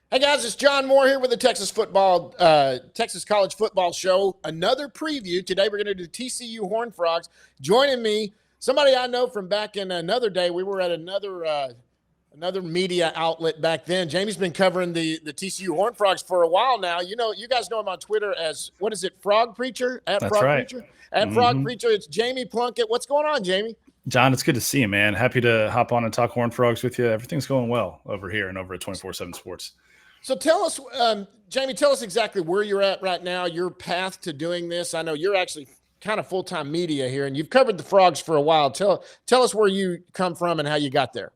Hey guys, it's John Moore here with the Texas College Football Show. Another preview. Today we're going to do TCU Horned Frogs. Joining me, somebody I know from back in another day. We were at another media outlet back then. Jamie's been covering the TCU Horned Frogs for a while now. You guys know him on Twitter as, what is it, Frog Preacher? At That's Frog right. Preacher? At Frog hmm Preacher, it's Jamie Plunkett. What's going on, Jamie? John, it's good to see you, man. Happy to hop on and talk Horned Frogs with you. Everything's going well over here and over at 24/7 Sports. So tell us, Jamie, tell us exactly where you're at right now, your path to doing this. I know you're actually kind of full-time media here, and you've covered the Frogs for a while. Tell us where you come from and how you got there.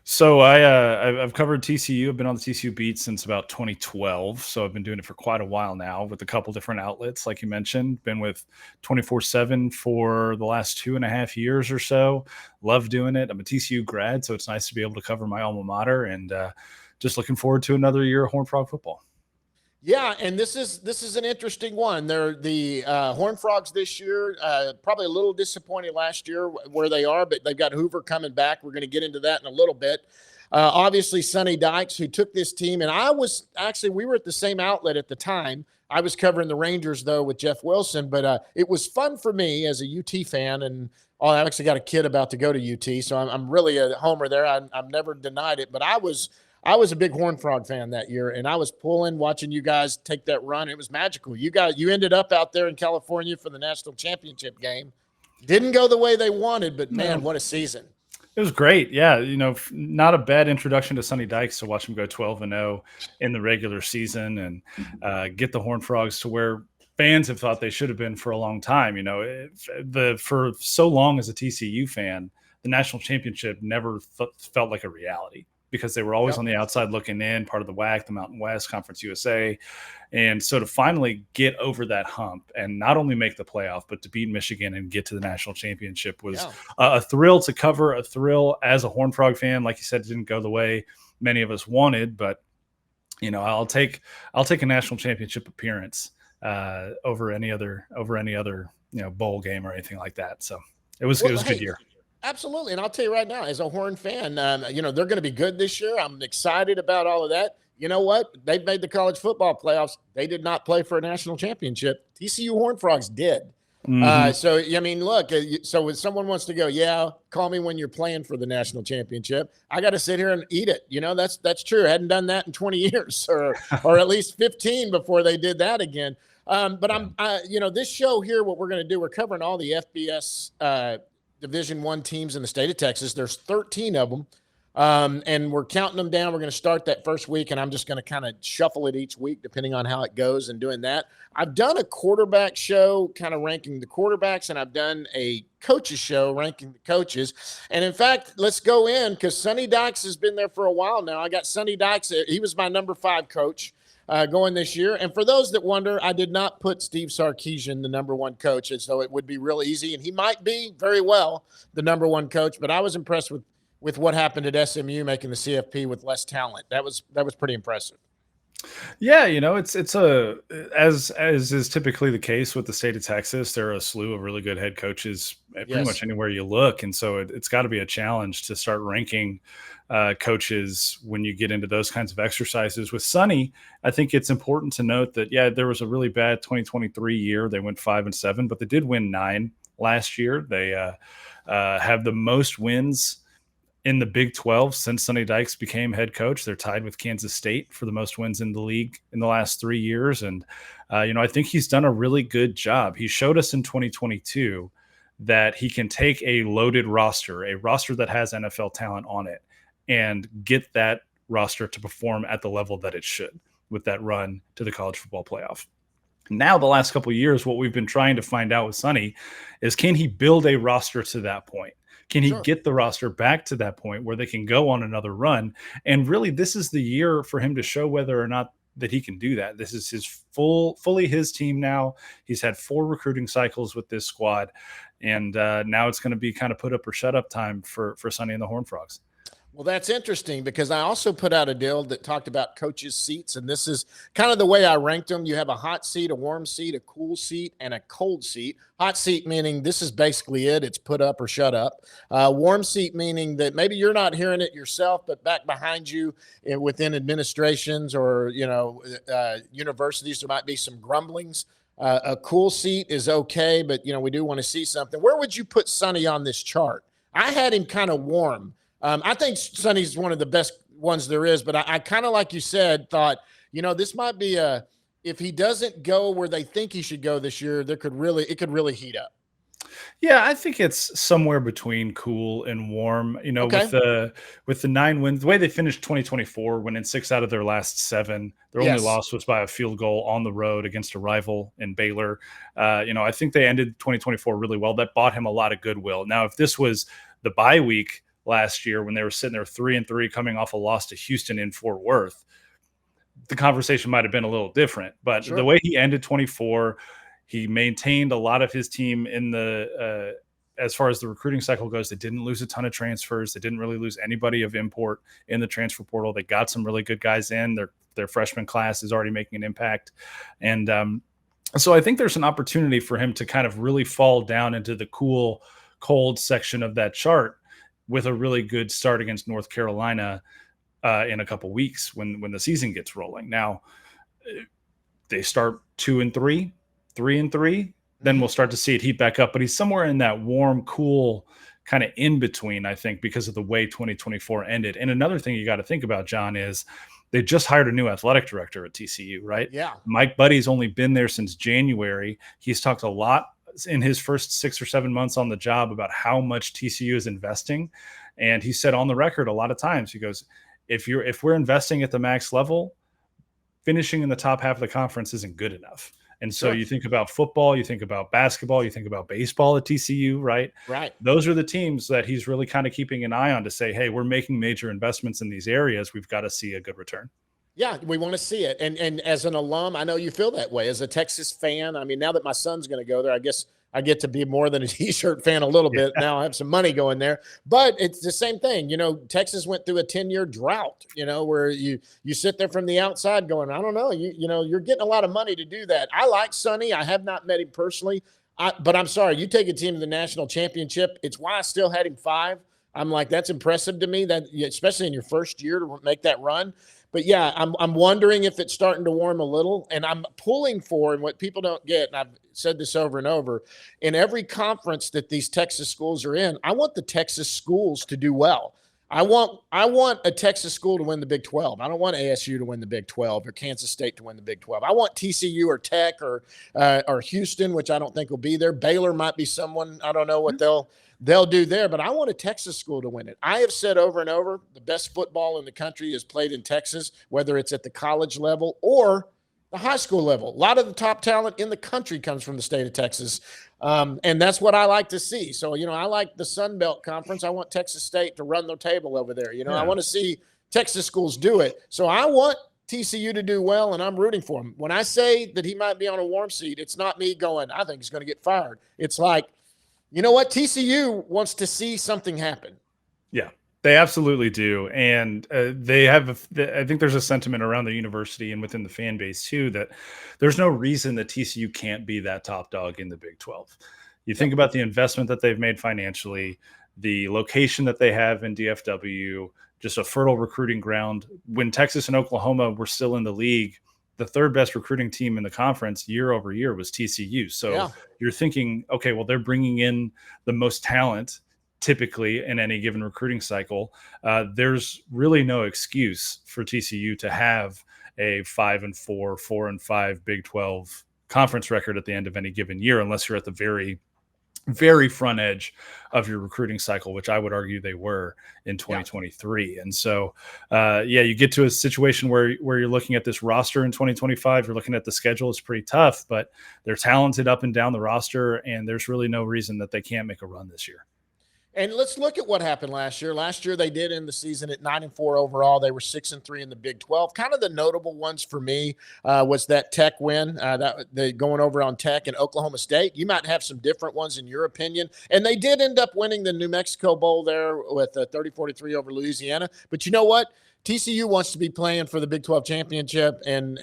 So I've covered TCU. I've been on the TCU beat since about 2012. So I've been doing it for quite a while now with a couple different outlets, like you mentioned. Been with 24/7 for the last 2.5 years or so. Love doing it. I'm a TCU grad, so it's nice to be able to cover my alma mater, and just looking forward to another year of Horned Frog football. Yeah, and this is an interesting one. They're the Horned Frogs this year. Probably a little disappointed last year where they are, but they've got Hoover coming back. We're going to get into that in a little bit. Obviously, Sonny Dykes, who took this team, and we were at the same outlet at the time. I was covering the Rangers though with Jeff Wilson, but it was fun for me as a UT fan, and I actually got a kid about to go to UT, so I'm really a homer there. I've never denied it, but I was a big Horned Frog fan that year, and I was watching you guys take that run. It was magical. You ended up out there in California for the national championship game. Didn't go the way they wanted, but man, No. what a season! It was great. Yeah, not a bad introduction to Sonny Dykes to watch him go 12-0 in the regular season and get the Horned Frogs to where fans have thought they should have been for a long time. For so long as a TCU fan, the national championship never felt like a reality because they were always Yep. on the outside looking in, part of the WAC, the Mountain West, Conference USA. And so to finally get over that hump and not only make the playoff, but to beat Michigan and get to the national championship was Yeah. a thrill to cover, a thrill as a Horned Frog fan. Like you said, it didn't go the way many of us wanted, but I'll take a national championship appearance over any other bowl game or anything like that. So it was Well, a good hey, year. absolutely. And I'll tell you right now, as a Horn fan, they're going to be good this year. I'm excited about all of that. You know what? They've made the college football playoffs. They did not play for a national championship. TCU Horned Frogs did. hmm So, I mean, look, so when someone wants to go, yeah, call me when you're playing for the national championship, I got to sit here and eat it. That's true. I hadn't done that in 20 years or at least 15 before they did that again. But this show here, what we're going to do, we're covering all the FBS Division I teams in the state of Texas. There's 13 of them, and we're counting them down. We're going to start that first week, and I'm just going to kind of shuffle it each week depending on how it goes and doing that. I've done a quarterback show kind of ranking the quarterbacks, and I've done a coaches show ranking the coaches. And in fact, let's go in because Sonny Dykes has been there for a while now. I got Sonny Dykes. He was my number 5 coach. Going this year. And for those that wonder, I did not put Steve Sarkisian the number 1 coach, as though it would be real easy. And he might be very well the number 1 coach, but I was impressed with what happened at SMU making the CFP with less talent. That was pretty impressive. Yeah, it's a as is typically the case with the state of Texas. There are a slew of really good head coaches pretty Yes. much anywhere you look, and so it's got to be a challenge to start ranking coaches when you get into those kinds of exercises. With Sonny, I think it's important to note that there was a really bad 2023 year. They went 5-7, but they did win 9 last year. They have the most wins in the Big 12 since Sonny Dykes became head coach. They're tied with Kansas State for the most wins in the league in the last 3 years. And, I think he's done a really good job. He showed us in 2022 that he can take a loaded roster, a roster that has NFL talent on it, and get that roster to perform at the level that it should with that run to the college football playoff. Now, the last couple of years, what we've been trying to find out with Sonny is, can he build a roster to that point? Can he Sure. get the roster back to that point where they can go on another run? And really, this is the year for him to show whether or not that he can do that. This is his fully his team now. He's had 4 recruiting cycles with this squad, and now it's going to be kind of put up or shut up time for Sonny and the Horned Frogs. Well, that's interesting because I also put out a deal that talked about coaches' seats, and this is kind of the way I ranked them. You have a hot seat, a warm seat, a cool seat, and a cold seat. Hot seat meaning this is basically it; it's put up or shut up. Warm seat meaning that maybe you're not hearing it yourself, but back behind you, within administrations or universities, there might be some grumblings. A cool seat is okay, but we do want to see something. Where would you put Sonny on this chart? I had him kind of warm. I think Sonny's one of the best ones there is, but I kind of, like you said, thought, this might be if he doesn't go where they think he should go this year, it could really heat up. Yeah, I think it's somewhere between cool and warm. Okay. With the 9 wins, the way they finished 2024, winning 6 out of their last 7, their only Yes. loss was by a field goal on the road against a rival in Baylor. I think they ended 2024 really well. That bought him a lot of goodwill. Now, if this was the bye week last year when they were sitting there 3-3, coming off a loss to Houston in Fort Worth, the conversation might have been a little different. But Sure. the way he ended 24, he maintained a lot of his team in the as far as the recruiting cycle goes. They didn't lose a ton of transfers. They didn't really lose anybody of import in the transfer portal. They got some really good guys in. Their freshman class is already making an impact. And so I think there's an opportunity for him to kind of really fall down into the cool, cold section of that chart with a really good start against North Carolina in a couple weeks when the season gets rolling. Now, they start 2-3, 3-3, then we'll start to see it heat back up. But he's somewhere in that warm, cool kind of in between, I think, because of the way 2024 ended. And another thing you got to think about, John, is they just hired a new athletic director at TCU, right? Yeah. Mike Buddy's only been there since January. He's talked a lot in his first 6 or 7 months on the job about how much TCU is investing. And he said on the record a lot of times, he goes, if we're investing at the max level, finishing in the top half of the conference isn't good enough. And so Sure. you think about football, you think about basketball, you think about baseball at TCU, right? Right. Those are the teams that he's really kind of keeping an eye on to say, hey, we're making major investments in these areas. We've got to see a good return. Yeah, we want to see it. And as an alum, I know you feel that way. As a Texas fan, I mean, now that my son's going to go there, I guess I get to be more than a T-shirt fan a little bit. Now I have some money going there. But it's the same thing. Texas went through a 10-year drought, where you sit there from the outside going, I don't know, you're getting a lot of money to do that. I like Sonny. I have not met him personally. But I'm sorry, you take a team to the national championship. It's why I still had him 5. I'm like, that's impressive to me, that especially in your first year to make that run. But yeah, I'm wondering if it's starting to warm a little, and I'm pulling for, and what people don't get, and I've said this over and over, in every conference that these Texas schools are in, I want the Texas schools to do well. I want a Texas school to win the Big 12. I don't want ASU to win the Big 12 or Kansas State to win the Big 12. I want TCU or Tech or Houston, which I don't think will be there. Baylor might be someone. I don't know what they'll do there, but I want a Texas school to win it. I have said over and over, the best football in the country is played in Texas, whether it's at the college level or the high school level. A lot of the top talent in the country comes from the state of Texas. And that's what I like to see. So, I like the Sun Belt Conference. I want Texas State to run the table over there. I want to see Texas schools do it. So I want TCU to do well, and I'm rooting for him. When I say that he might be on a warm seat, it's not me going, I think he's going to get fired. It's like, you know what? TCU wants to see something happen. Yeah, they absolutely do. And I think there's a sentiment around the university and within the fan base too, that there's no reason that TCU can't be that top dog in the Big 12. You think about the investment that they've made financially, the location that they have in DFW, just a fertile recruiting ground. When Texas and Oklahoma were still in the league, the third best recruiting team in the conference year over year was TCU. So you're thinking, okay, well, they're bringing in the most talent typically in any given recruiting cycle. There's really no excuse for TCU to have a 5-4, 4-5 Big 12 conference record at the end of any given year, unless you're at the very, very front edge of your recruiting cycle, which I would argue they were in 2023. And so, you get to a situation where you're looking at this roster in 2025, you're looking at the schedule. It's pretty tough, but they're talented up and down the roster, and there's really no reason that they can't make a run this year. And let's look at what happened last year. Last year, they did end the season at 9-4 overall. They were 6-3 in the Big 12. Kind of the notable ones for me was that Tech win, that they going over on Tech and Oklahoma State. You might have some different ones in your opinion. And they did end up winning the New Mexico Bowl there with 30-43 over Louisiana. But you know what? TCU wants to be playing for the Big 12 championship and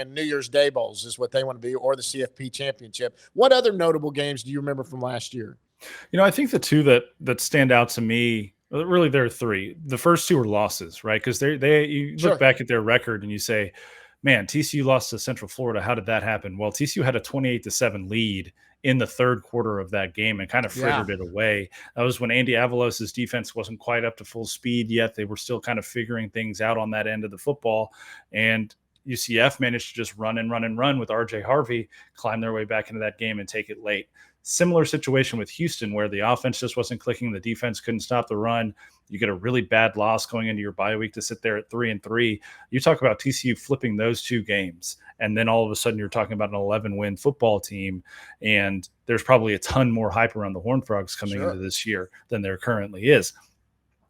New Year's Day bowls is what they want to be, or the CFP championship. What other notable games do you remember from last year? I think the two that stand out to me, really there are three. The first two are losses, right? Because you Sure. look back at their record and you say, man, TCU lost to Central Florida. How did that happen? Well, TCU had a 28-7 lead in the third quarter of that game and kind of Yeah. frittered it away. That was when Andy Avalos's defense wasn't quite up to full speed yet. They were still kind of figuring things out on that end of the football. And UCF managed to just run and run and run with RJ Harvey, climb their way back into that game and take it late. Similar situation with Houston, where the offense just wasn't clicking. The defense couldn't stop the run. You get a really bad loss going into your bye week to sit there at 3-3. You talk about TCU flipping those two games, and then all of a sudden you're talking about an 11-win football team, and there's probably a ton more hype around the Horned Frogs coming into this year than there currently is.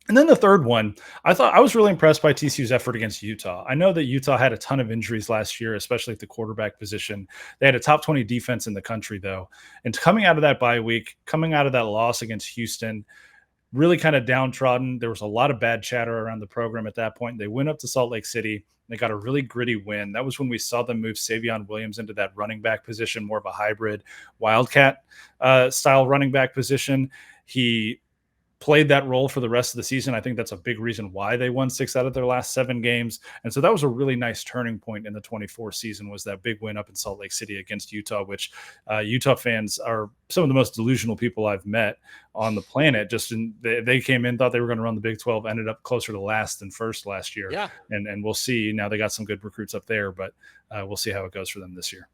And then the third one, I was really impressed by TCU's effort against Utah. I know that Utah had a ton of injuries last year, especially at the quarterback position. They had a top 20 defense in the country, though. And coming out of that bye week, coming out of that loss against Houston, really kind of downtrodden. There was a lot of bad chatter around the program at that point. They went up to Salt Lake City. They got a really gritty win. That was when we saw them move Savion Williams into that running back position, more of a hybrid Wildcat style running back position. He played that role for the rest of the season. I think that's a big reason why they won 6 out of their last 7 games. And so that was a really nice turning point in the 24 season, was that big win up in Salt Lake City against Utah, which Utah fans are some of the most delusional people I've met on the planet. They came in, thought they were going to run the Big 12, ended up closer to last than first last year. Yeah. And we'll see. Now they got some good recruits up there, but we'll see how it goes for them this year.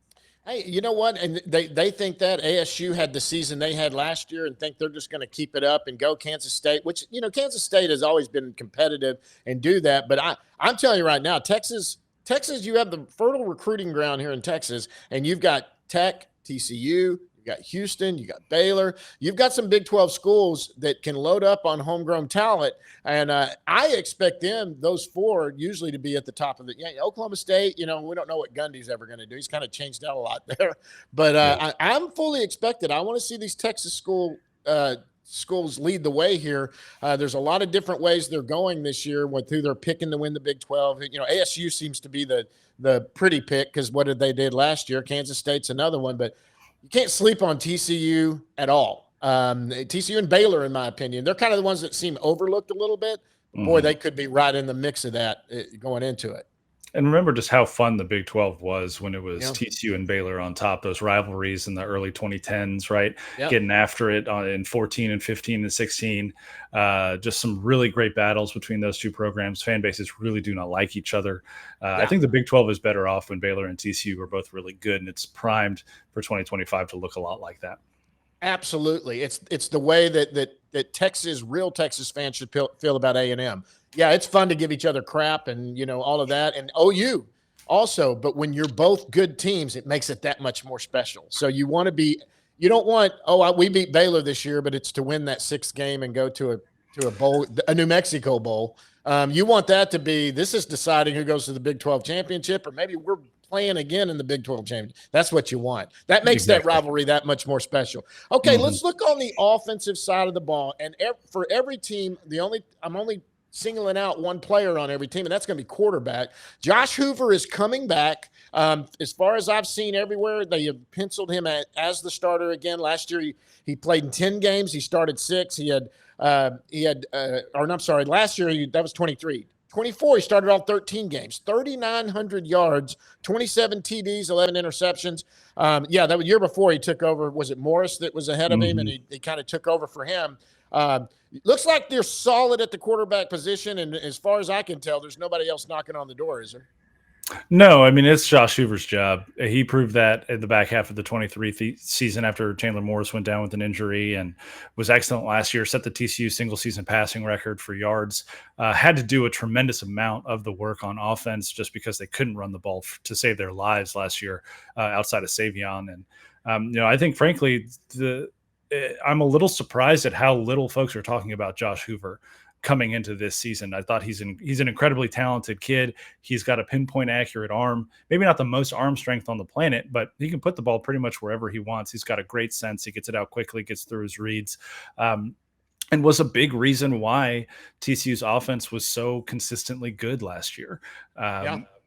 Hey, you know what? And they think that ASU had the season they had last year and think they're just going to keep it up and go Kansas State, which, Kansas State has always been competitive and do that. But I'm telling you right now, Texas, you have the fertile recruiting ground here in Texas, and you've got Tech, TCU, you got Houston, you got Baylor, you've got some Big 12 schools that can load up on homegrown talent. And I expect those 4 usually to be at the top of Oklahoma State, we don't know what Gundy's ever going to do. He's kind of changed out a lot there, but I'm fully expected. I want to see these Texas schools lead the way here. There's a lot of different ways they're going this year with who they're picking to win the Big 12. ASU seems to be the pretty pick because what they did last year. Kansas State's another one, but you can't sleep on TCU at all. TCU and Baylor, in my opinion, they're kind of the ones that seem overlooked a little bit. Boy, they could be right in the mix of that going into it. And remember just how fun the Big 12 was when it was TCU and Baylor on top, those rivalries in the early 2010s, right? Yep. Getting after it in 14 and 15 and 16. Just some really great battles between those two programs. Fan bases really do not like each other. I think the Big 12 is better off when Baylor and TCU are both really good, and it's primed for 2025 to look a lot like that. Absolutely. It's the way that real Texas fans should feel about A&M. Yeah, it's fun to give each other crap and, all of that. And OU also, but when you're both good teams, it makes it that much more special. So you don't want, we beat Baylor this year, but it's to win that 6th game and go to a bowl, a New Mexico Bowl. You want that to be, this is deciding who goes to the Big 12 championship, or maybe we're playing again in the Big 12 championship. That's what you want. That makes that rivalry that much more special. Okay, let's look on the offensive side of the ball. And for every team, I'm only singling out one player on every team, and that's going to be quarterback. Josh Hoover is coming back. As far as I've seen everywhere, they have penciled him as the starter again. Last year, he played in 10 games. He started 6. Last year, that was 23. 24, he started all 13 games, 3,900 yards, 27 TDs, 11 interceptions. That was year before he took over. Was it Morris that was ahead of him, and he kind of took over for him? Looks like they're solid at the quarterback position, and as far as I can tell, there's nobody else knocking on the door, is there? No, I mean, it's Josh Hoover's job. He proved that at the back half of the 23 season after Chandler Morris went down with an injury, and was excellent last year, set the TCU single season passing record for yards, had to do a tremendous amount of the work on offense just because they couldn't run the ball to save their lives last year outside of Savion. And, I think frankly, I'm a little surprised at how little folks are talking about Josh Hoover coming into this season. I thought he's an incredibly talented kid. He's got a pinpoint accurate arm, maybe not the most arm strength on the planet, but he can put the ball pretty much wherever he wants. He's got a great sense. He gets it out quickly, gets through his reads. And was a big reason why TCU's offense was so consistently good last year.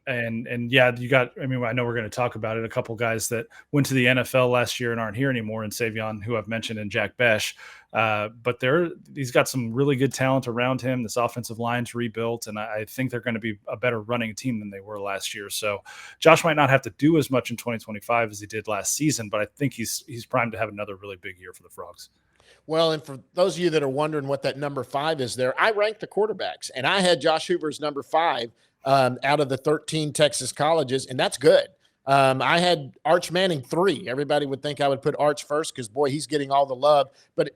And yeah, you got, I mean, I know we're going to talk about it. A couple guys that went to the NFL last year and aren't here anymore, and Savion, who I've mentioned, and Jack Besh. But he's got some really good talent around him. This offensive line's rebuilt, and I think they're going to be a better running team than they were last year. So Josh might not have to do as much in 2025 as he did last season, but I think he's primed to have another really big year for the Frogs. Well, and for those of you that are wondering what that number 5 is there, I ranked the quarterbacks, and I had Josh Hoover's number 5 out of the 13 Texas colleges, and that's good. I had Arch Manning 3. Everybody would think I would put Arch first because, boy, he's getting all the love. But,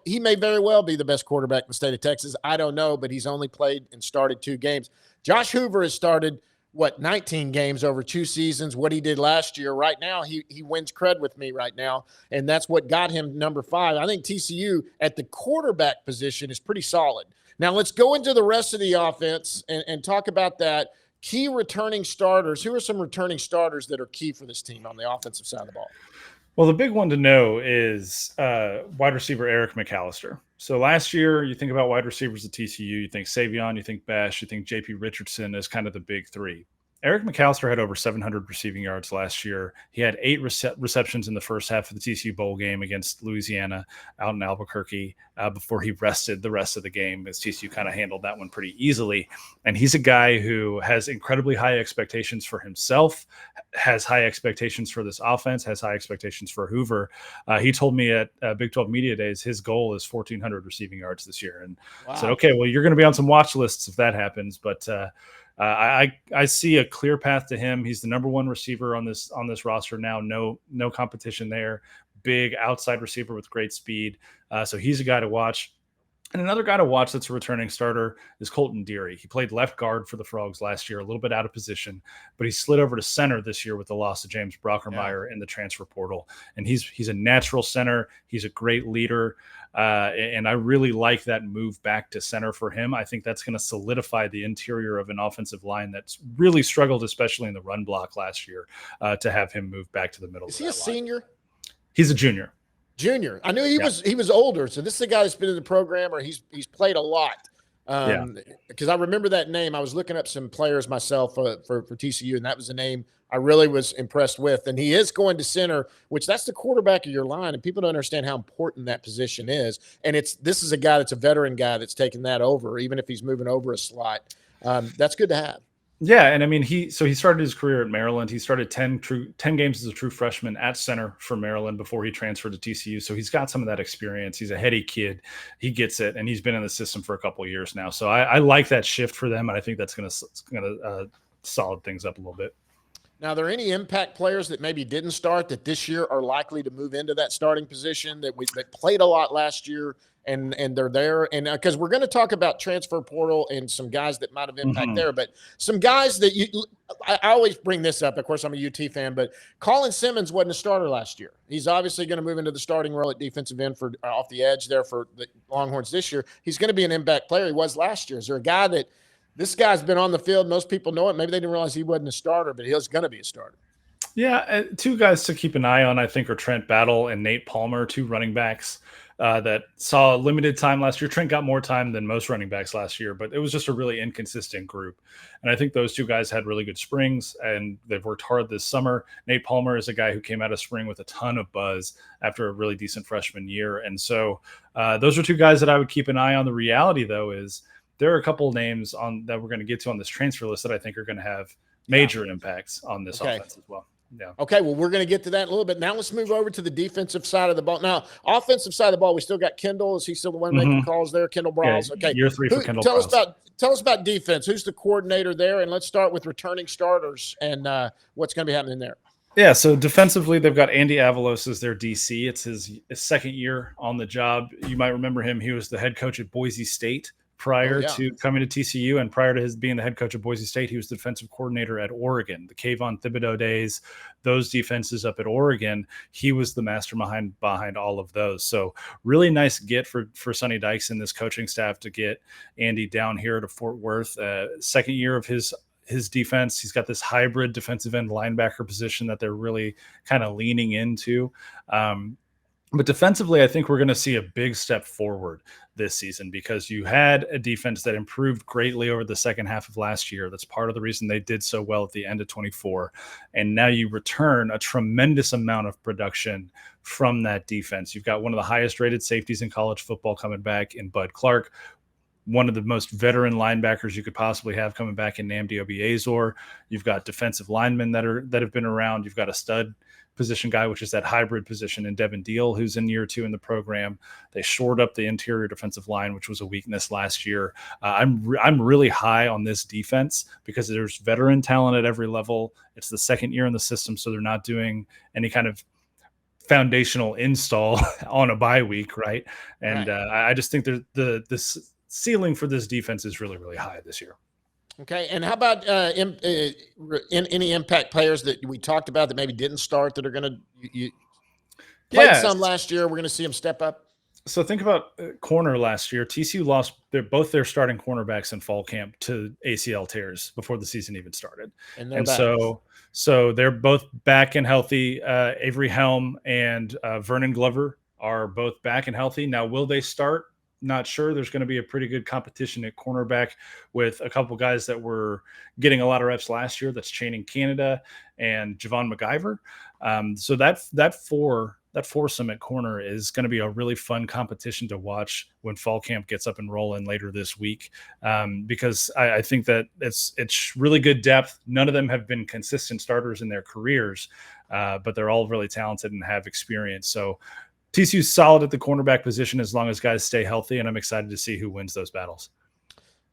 he may very well be the best quarterback in the state of Texas. I don't know, but he's only played and started 2 games. Josh Hoover has started – 19 games over 2 seasons, what he did last year. Right now, he wins cred with me right now, and that's what got him number 5. I think TCU at the quarterback position is pretty solid. Now, let's go into the rest of the offense and talk about that. Key returning starters. Who are some returning starters that are key for this team on the offensive side of the ball? Well, the big one to know is wide receiver Eric McAllister. So last year, you think about wide receivers at TCU, you think Savion, you think Bash, you think JP Richardson as kind of the big 3. Eric McAllister had over 700 receiving yards last year. He had 8 receptions in the first half of the TCU bowl game against Louisiana out in Albuquerque before he rested the rest of the game, as TCU kind of handled that one pretty easily. And he's a guy who has incredibly high expectations for himself, has high expectations for this offense, has high expectations for Hoover. He told me at Big 12 Media Days his goal is 1,400 receiving yards this year. And I said, okay, well, you're going to be on some watch lists if that happens. But I see a clear path to him. He's the number 1 receiver on this roster now. No competition there. Big outside receiver with great speed. So he's a guy to watch. And another guy to watch that's a returning starter is Colton Deary. He played left guard for the Frogs last year, a little bit out of position, but he slid over to center this year with the loss of James Brockermeyer in the transfer portal. And he's a natural center. He's a great leader. And I really like that move back to center for him. I think that's going to solidify the interior of an offensive line that's really struggled, especially in the run block last year, to have him move back to the middle. Is he a senior? He's a junior. I knew he was older. So this is the guy that's been in the program, or he's played a lot. Because I remember that name. I was looking up some players myself for TCU, and that was a name I really was impressed with. And he is going to center, which that's the quarterback of your line, and people don't understand how important that position is. And this is a guy that's a veteran guy that's taken that over, even if he's moving over a slot. That's good to have. Yeah, and I mean, he started his career at Maryland. He started 10 games as a true freshman at center for Maryland before he transferred to TCU. So he's got some of that experience. He's a heady kid. He gets it, and he's been in the system for a couple of years now. So I like that shift for them, and I think that's going to solid things up a little bit. Now, are there any impact players that maybe didn't start that this year are likely to move into that starting position that played a lot last year and they're there? And because we're going to talk about transfer portal and some guys that might have impact there, but some guys that I always bring this up. Of course, I'm a UT fan, but Colin Simmons wasn't a starter last year. He's obviously going to move into the starting role at defensive end for off the edge there for the Longhorns this year. He's going to be an impact player. He was last year. Is there a guy that this guy's been on the field? Most people know it. Maybe they didn't realize he wasn't a starter, but he was going to be a starter. Yeah, 2 guys to keep an eye on, I think, are Trent Battle and Nate Palmer, 2 running backs that saw limited time last year. Trent got more time than most running backs last year, but it was just a really inconsistent group. And I think those 2 guys had really good springs, and they've worked hard this summer. Nate Palmer is a guy who came out of spring with a ton of buzz after a really decent freshman year. And so those are 2 guys that I would keep an eye on. The reality, though, is there are a couple of names that we're going to get to on this transfer list that I think are going to have major impacts on this offense as well. Yeah. Okay, well, we're going to get to that in a little bit. Now let's move over to the defensive side of the ball. Now, offensive side of the ball, we still got Kendall. Is he still the one making calls there? Kendall Browse. Yeah, okay. Year 3 for Kendall Browse. Tell us about defense. Who's the coordinator there? And let's start with returning starters and what's going to be happening there. Yeah, so defensively, they've got Andy Avalos as their DC. It's his second year on the job. You might remember him. He was the head coach at Boise State prior to coming to TCU, and prior to his being the head coach of Boise State, he was the defensive coordinator at Oregon, the Kayvon Thibodeau days, those defenses up at Oregon. He was the mastermind behind all of those. So really nice get for Sonny Dykes and this coaching staff to get Andy down here to Fort Worth. Second year of his defense. He's got this hybrid defensive end linebacker position that they're really kind of leaning into. But defensively, I think we're going to see a big step forward this season because you had a defense that improved greatly over the second half of last year. That's part of the reason they did so well at the end of 24. And now you return a tremendous amount of production from that defense. You've got one of the highest rated safeties in college football coming back in Bud Clark, one of the most veteran linebackers you could possibly have coming back in Nnamdi Obiazor. You've got defensive linemen that have been around. You've got a stud position guy, which is that hybrid position in Devin Deal, who's in year 2 in the program. They shored up the interior defensive line, which was a weakness last year. I'm really high on this defense because there's veteran talent at every level. It's the second year in the system, so they're not doing any kind of foundational install on a bye week, right? And I just think the ceiling for this defense is really, really high this year. Okay, and how about any impact players that we talked about that maybe didn't start that are going to played some last year? We're going to see them step up. So think about corner last year. TCU lost both their starting cornerbacks in fall camp to ACL tears before the season even started, and so they're both back and healthy. Avery Helm and Vernon Glover are both back and healthy. Now, will they start? Not sure. There's going to be a pretty good competition at cornerback with a couple guys that were getting a lot of reps last year. That's Channing Canada and Javon McIver. So that foursome at corner is going to be a really fun competition to watch when fall camp gets up and rolling later this week. Because I think that it's really good depth. None of them have been consistent starters in their careers, but they're all really talented and have experience. So TCU's solid at the cornerback position as long as guys stay healthy, and I'm excited to see who wins those battles.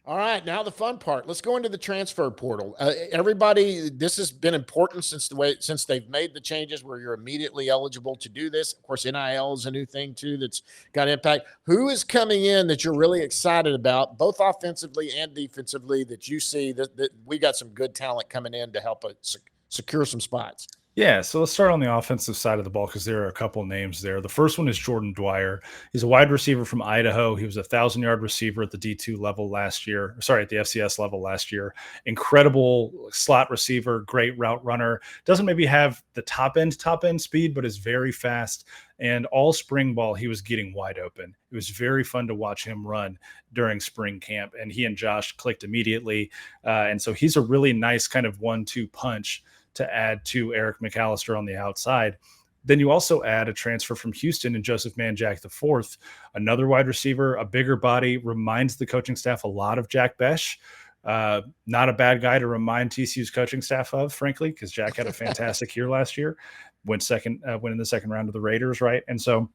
All right, now the fun part. Let's go into the transfer portal. Everybody, this has been important since they've made the changes where you're immediately eligible to do this. Of course, NIL is a new thing too that's got impact. Who is coming in that you're really excited about, both offensively and defensively, that you see that we got some good talent coming in to help us secure some spots? Yeah, so let's start on the offensive side of the ball because there are a couple names there. The first one is Jordan Dwyer. He's a wide receiver from Idaho. He was a 1,000-yard receiver at the D2 level last year. Sorry, at the FCS level last year. Incredible slot receiver, great route runner. Doesn't maybe have the top end speed, but is very fast. And all spring ball, he was getting wide open. It was very fun to watch him run during spring camp, and he and Josh clicked immediately. And so he's a really nice kind of 1-2 punch to add to Eric McAllister on the outside. Then you also add a transfer from Houston and Joseph Manjack IV, another wide receiver, a bigger body, reminds the coaching staff a lot of Jack Besh. Not a bad guy to remind TCU's coaching staff of, frankly, because Jack had a fantastic year last year, went in the second round of the Raiders, right? And so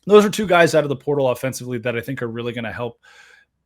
those are two guys out of the portal offensively that I think are really going to help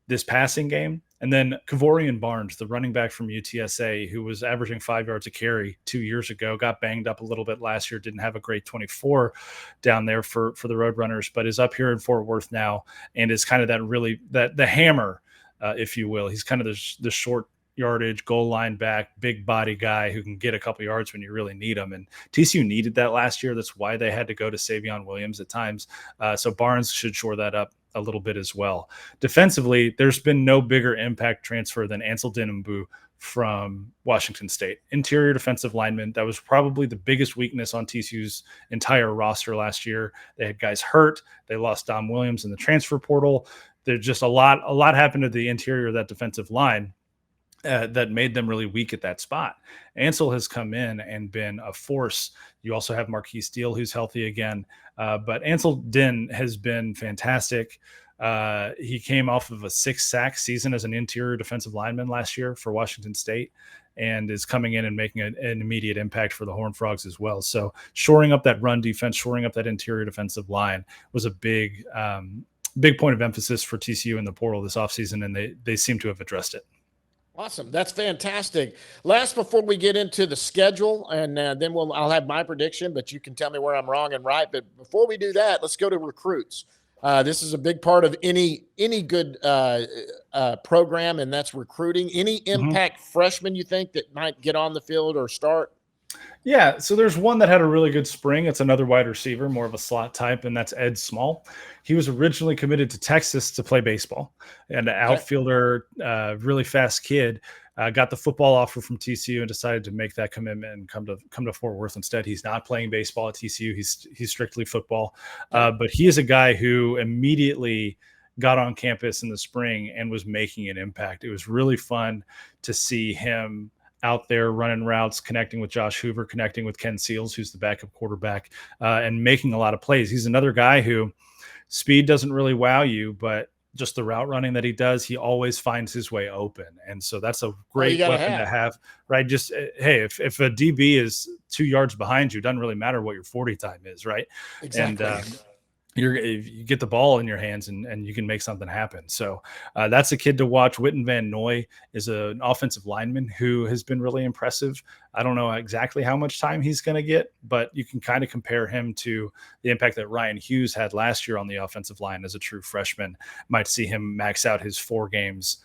this passing game. And then Kavorian Barnes, the running back from UTSA, who was averaging 5 yards a carry 2 years ago, got banged up a little bit last year, didn't have a great 24 down there for the Roadrunners, but is up here in Fort Worth now and is kind of the hammer, if you will. He's kind of the short yardage, goal line back, big body guy who can get a couple yards when you really need them. And TCU needed that last year. That's why they had to go to Savion Williams at times. So Barnes should shore that up a little bit as well. Defensively, there's been no bigger impact transfer than Ansel Dinambu from Washington State. Interior defensive lineman. That was probably the biggest weakness on TCU's entire roster last year. They had guys hurt. They lost Dom Williams in the transfer portal. There's just a lot happened to the interior of that defensive line that made them really weak at that spot. Ansel has come in and been a force. You also have Marquise Steele, who's healthy again. But Ansel Din has been fantastic. He came off of a 6-sack season as an interior defensive lineman last year for Washington State and is coming in and making an immediate impact for the Horned Frogs as well. So shoring up that run defense, shoring up that interior defensive line was a big point of emphasis for TCU in the portal this offseason, and they seem to have addressed it. Awesome. That's fantastic. Last, before we get into the schedule, and then I'll have my prediction, but you can tell me where I'm wrong and right. But before we do that, let's go to recruits. This is a big part of any good program, and that's recruiting. Any impact freshman you think that might get on the field or start? Yeah, so there's one that had a really good spring. It's another wide receiver, more of a slot type, and that's Ed Small. He was originally committed to Texas to play baseball, and an outfielder, really fast kid. Got the football offer from TCU and decided to make that commitment and come to Fort Worth instead. He's not playing baseball at TCU. He's strictly football, but he is a guy who immediately got on campus in the spring and was making an impact. It was really fun to see him out there running routes, connecting with Josh Hoover, connecting with Ken Seals, who's the backup quarterback, and making a lot of plays. He's another guy who speed doesn't really wow you, but just the route running that he does, he always finds his way open. And so that's a great weapon to have, right? Just, hey, if a DB is 2 yards behind you, it doesn't really matter what your 40 time is, right? Exactly. And you get the ball in your hands and you can make something happen. So that's a kid to watch. Witten Van Noy is an offensive lineman who has been really impressive. I don't know exactly how much time he's going to get, but you can kind of compare him to the impact that Ryan Hughes had last year on the offensive line as a true freshman. Might see him max out his 4 games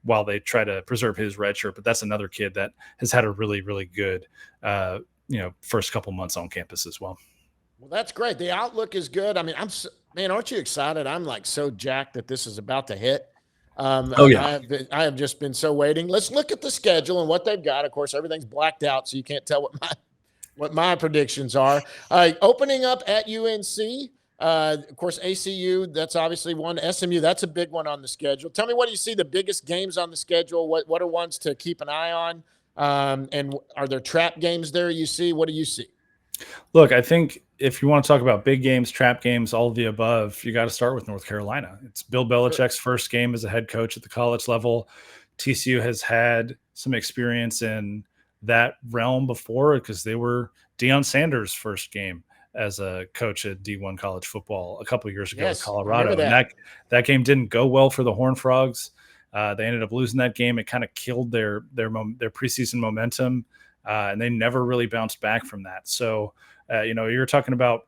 while they try to preserve his red shirt. But that's another kid that has had a really, really good, first couple months on campus as well. Well, that's great. The outlook is good. I mean, man, aren't you excited? I'm like so jacked that this is about to hit. Yeah. I have just been so waiting. Let's look at the schedule and what they've got. Of course, everything's blacked out, so you can't tell what my predictions are. Opening up at UNC, of course, ACU. That's obviously one. SMU. That's a big one on the schedule. Tell me, what do you see the biggest games on the schedule? What are ones to keep an eye on? And are there trap games there? You see? What do you see? Look, I think if you want to talk about big games, trap games, all of the above, you got to start with North Carolina. It's Bill Belichick's first game as a head coach at the college level. TCU has had some experience in that realm before because they were Deion Sanders' first game as a coach at D1 college football a couple of years ago at Colorado. And that game didn't go well for the Horned Frogs. They ended up losing that game. It kind of killed their preseason momentum. And they never really bounced back from that. So, you're talking about,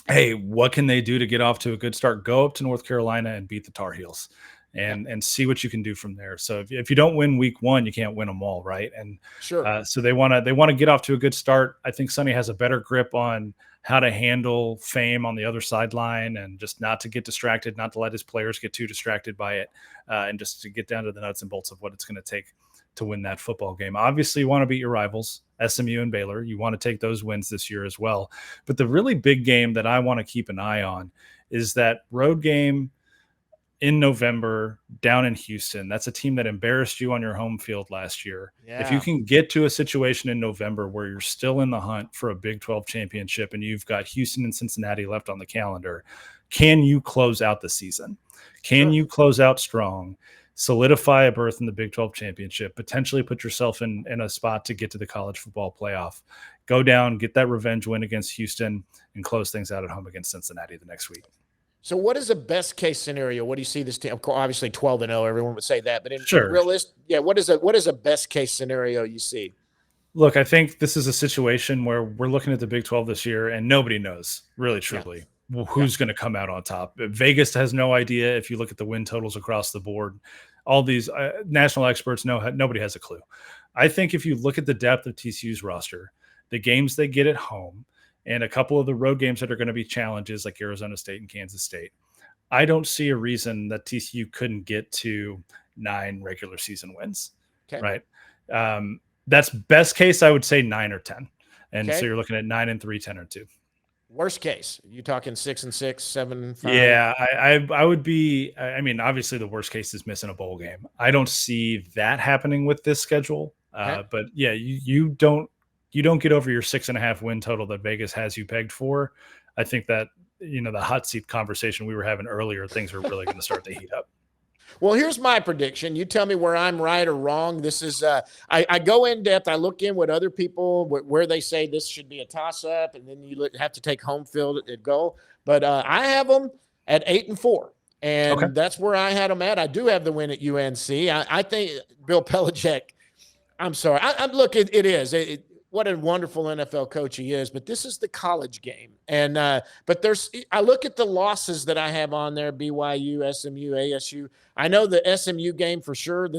hey, what can they do to get off to a good start? Go up to North Carolina and beat the Tar Heels and see what you can do from there. So if you don't win week 1, you can't win them all, right? And sure. So they want to get off to a good start. I think Sonny has a better grip on how to handle Fame on the other sideline and just not to get distracted, not to let his players get too distracted by it, and just to get down to the nuts and bolts of what it's going to take to win that football game. Obviously, you want to beat your rivals, SMU and Baylor. You want to take those wins this year as well. But the really big game that I want to keep an eye on is that road game in November down in Houston. That's a team that embarrassed you on your home field last year. Yeah. If you can get to a situation in November where you're still in the hunt for a Big 12 championship and you've got Houston and Cincinnati left on the calendar, can you close out the season? Can you close out strong? Solidify a berth in the Big 12 championship, potentially put yourself in a spot to get to the college football playoff, go down, get that revenge win against Houston, and close things out at home against Cincinnati the next week. So what is a best case scenario? What do you see this team? Obviously 12-0, everyone would say that, but in what is a best case scenario you see? Look, I think this is a situation where we're looking at the Big 12 this year and nobody knows really truly who's going to come out on top. Vegas has no idea. If you look at the win totals across the board, all these national experts know nobody has a clue. I think if you look at the depth of TCU's roster, the games they get at home, and a couple of the road games that are going to be challenges like Arizona State and Kansas State, I don't see a reason that TCU couldn't get to 9 regular season wins, right? That's best case, I would say 9 or 10. And so you're looking at 9-3, 10-2. Worst case, you talking 6-6, 7-5? Yeah, I would be. I mean, obviously, the worst case is missing a bowl game. I don't see that happening with this schedule. But yeah, you don't get over your 6.5 win total that Vegas has you pegged for. I think that the hot seat conversation we were having earlier, things are really going to start to heat up. Well, here's my prediction. You tell me where I'm right or wrong. This is I go in depth. I look in with other people where they say this should be a toss-up, and then you have to take home field at goal. But I have them at 8-4, and that's where I had them at. I do have the win at UNC. I think Bill Belichick. I'm sorry. Look, it is. what a wonderful NFL coach he is, but this is the college game. And but I look at the losses that I have on there: BYU, SMU, ASU. I know the SMU game for sure.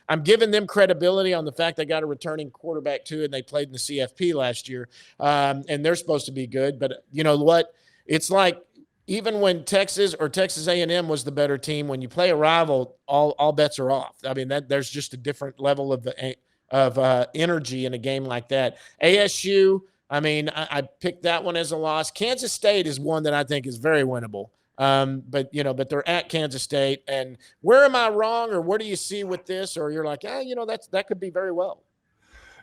I'm giving them credibility on the fact they got a returning quarterback too, and they played in the CFP last year, and they're supposed to be good. But you know what? It's like even when Texas or Texas A&M was the better team, when you play a rival, all bets are off. I mean, there's just a different level of energy in a game like that. ASU, I picked that one as a loss. Kansas State is one that I think is very winnable. But they're at Kansas State. And where am I wrong, or what do you see with this? Or you're like, that could be very well.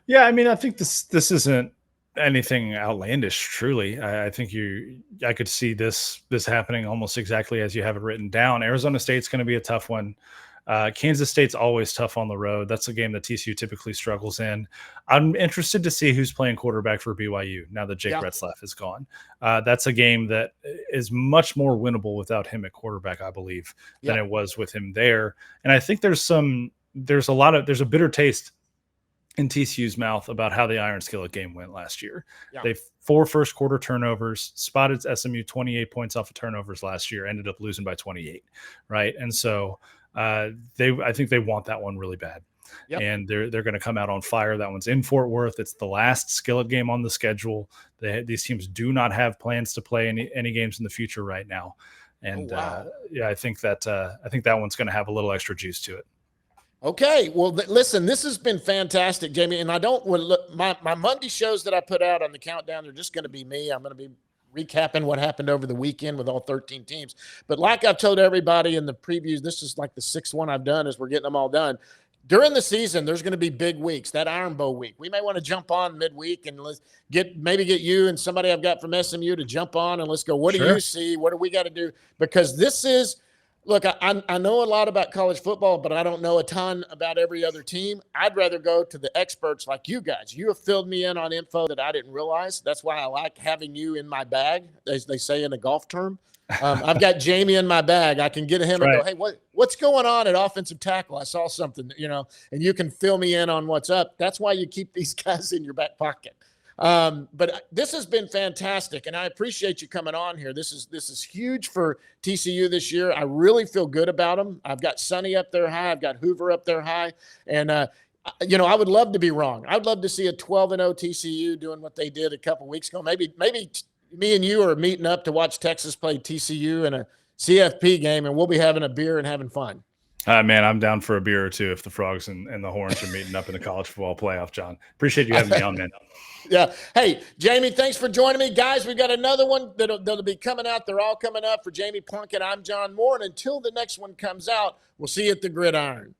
Yeah, I think this isn't anything outlandish. Truly, I think I could see this happening almost exactly as you have it written down. Arizona State's going to be a tough one. Kansas State's always tough on the road. That's a game that TCU typically struggles in. I'm interested to see who's playing quarterback for BYU now that Jake Retzlaff is gone. That's a game that is much more winnable without him at quarterback, I believe, than it was with him there. And I think there's a bitter taste in TCU's mouth about how the Iron Skillet game went last year. They 4 first quarter turnovers, spotted SMU 28 points off of turnovers last year, ended up losing by 28. Right. And so I think they want that one really bad. And they're going to come out on fire. That one's in Fort Worth. It's the last Skillet game on the schedule. These teams do not have plans to play any games in the future right now. And I think that one's going to have a little extra juice to it. Okay, well, listen, this has been fantastic, Jamie. And my Monday shows that I put out on the countdown, they're just going to be me. I'm going to be recapping what happened over the weekend with all 13 teams. But like I've told everybody in the previews, this is like the 6th one I've done as we're getting them all done. During the season, there's going to be big weeks, that Iron Bowl week. We may want to jump on midweek and let's get you and somebody I've got from SMU to jump on and let's go, what do you see? What do we got to do? Because this is – look, I know a lot about college football, but I don't know a ton about every other team. I'd rather go to the experts like you guys. You have filled me in on info that I didn't realize. That's why I like having you in my bag, as they say in a golf term. I've got Jamie in my bag. I can get him and go, hey, what's going on at offensive tackle? I saw something, and you can fill me in on what's up. That's why you keep these guys in your back pocket. But this has been fantastic, and I appreciate you coming on here. This is huge for TCU this year. I really feel good about them. I've got Sonny up there high. I've got Hoover up there high. And, I would love to be wrong. I'd love to see a 12-0 TCU doing what they did a couple weeks ago. Maybe me and you are meeting up to watch Texas play TCU in a CFP game, and we'll be having a beer and having fun. Man, I'm down for a beer or two if the Frogs and the Horns are meeting up in the college football playoff, John. Appreciate you having me on, man. Yeah. Hey, Jamie, thanks for joining me. Guys, we've got another one that'll be coming out. They're all coming up. For Jamie Plunkett, I'm John Moore. And until the next one comes out, we'll see you at the Gridiron.